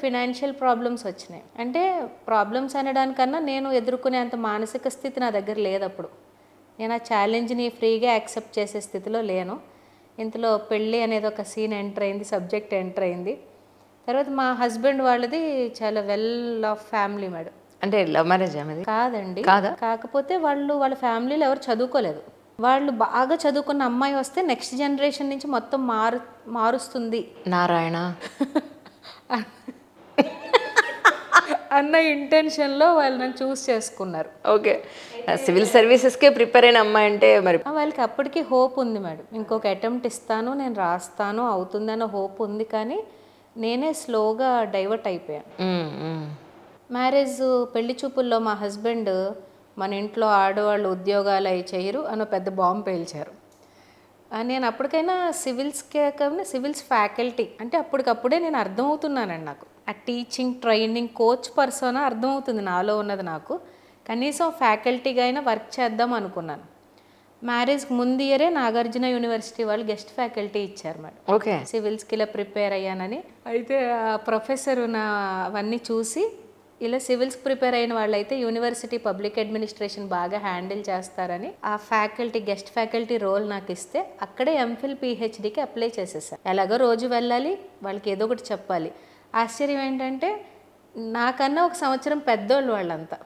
Financial problems వచ్చినాయి. అంటే problems అనడానికన్నా నేను ఎదుర్కొనేంత మానసిక స్థితి నా దగ్గర లేదప్పుడు. నేను ఆ ఛాలెంజ్ని ఫ్రీగా యాక్సెప్ట్ చేసే స్థితిలో లేను. ఇంతలో పెళ్ళి అనేది ఒక సీన్ ఎంటర్ అయింది, సబ్జెక్ట్ ఎంటర్ అయింది. తర్వాత మా హస్బెండ్ వాళ్ళది చాలా వెల్ ఆఫ్ ఫ్యామిలీ మేడం. అంటే లవ్ మ్యారేజ్ అనేది కాదండి. కాదా? కాకపోతే వాళ్ళ ఫ్యామిలీలో ఎవరు చదువుకోలేదు. వాళ్ళు బాగా చదువుకున్న అమ్మాయి వస్తే నెక్స్ట్ జనరేషన్ నుంచి మొత్తం మారుస్తుంది నారాయణ అన్న ఇంటెన్షన్లో వాళ్ళు నన్ను చూస్ చేసుకున్నారు. ఓకే, సివిల్ సర్వీసెస్కే ప్రిపేర్ అయిన అమ్మాయి అంటే మరి వాళ్ళకి అప్పటికి హోప్ ఉంది మేడం. ఇంకొక అటెంప్ట్ ఇస్తాను, నేను రాస్తాను, అవుతుందన్న హోప్ ఉంది. కానీ నేనే స్లోగా డైవర్ట్ అయిపోయాను. మ్యారేజ్ పెళ్లి చూపుల్లో మా హస్బెండ్ మన ఇంట్లో ఆడవాళ్ళు ఉద్యోగాలు అవి చేయరు అని పెద్ద బాంబు పేల్చారు. నేను అప్పటికైనా సివిల్స్ ఫ్యాకల్టీ అంటే అప్పటికప్పుడే నేను అర్థమవుతున్నానండి. నాకు ఆ టీచింగ్ ట్రైనింగ్ కోచ్ పర్సన్ అర్థమవుతుంది నాలో ఉన్నది. నాకు కనీసం ఫ్యాకల్టీగా అయినా వర్క్ చేద్దాం అనుకున్నాను. మ్యారేజ్కి ముందు ఇయరే నాగార్జున యూనివర్సిటీ వాళ్ళు గెస్ట్ ఫ్యాకల్టీ ఇచ్చారు మేడం. ఓకే, సివిల్స్కి ఇలా ప్రిపేర్ అయ్యానని. అయితే ఆ ప్రొఫెసర్ నా అవన్నీ చూసి ఇలా సివిల్స్ ప్రిపేర్ అయిన వాళ్ళైతే యూనివర్సిటీ పబ్లిక్ అడ్మినిస్ట్రేషన్ బాగా హ్యాండిల్ చేస్తారని ఆ గెస్ట్ ఫ్యాకల్టీ రోల్ నాకు ఇస్తే అక్కడే ఎంఫిల్ పిహెచ్డికి అప్లై చేసేసాను. ఎలాగో రోజు వెళ్ళాలి, వాళ్ళకి ఏదో ఒకటి చెప్పాలి. ఆశ్చర్యం ఏంటంటే నాకన్నా ఒక సంవత్సరం పెద్దోళ్ళు వాళ్ళంతా.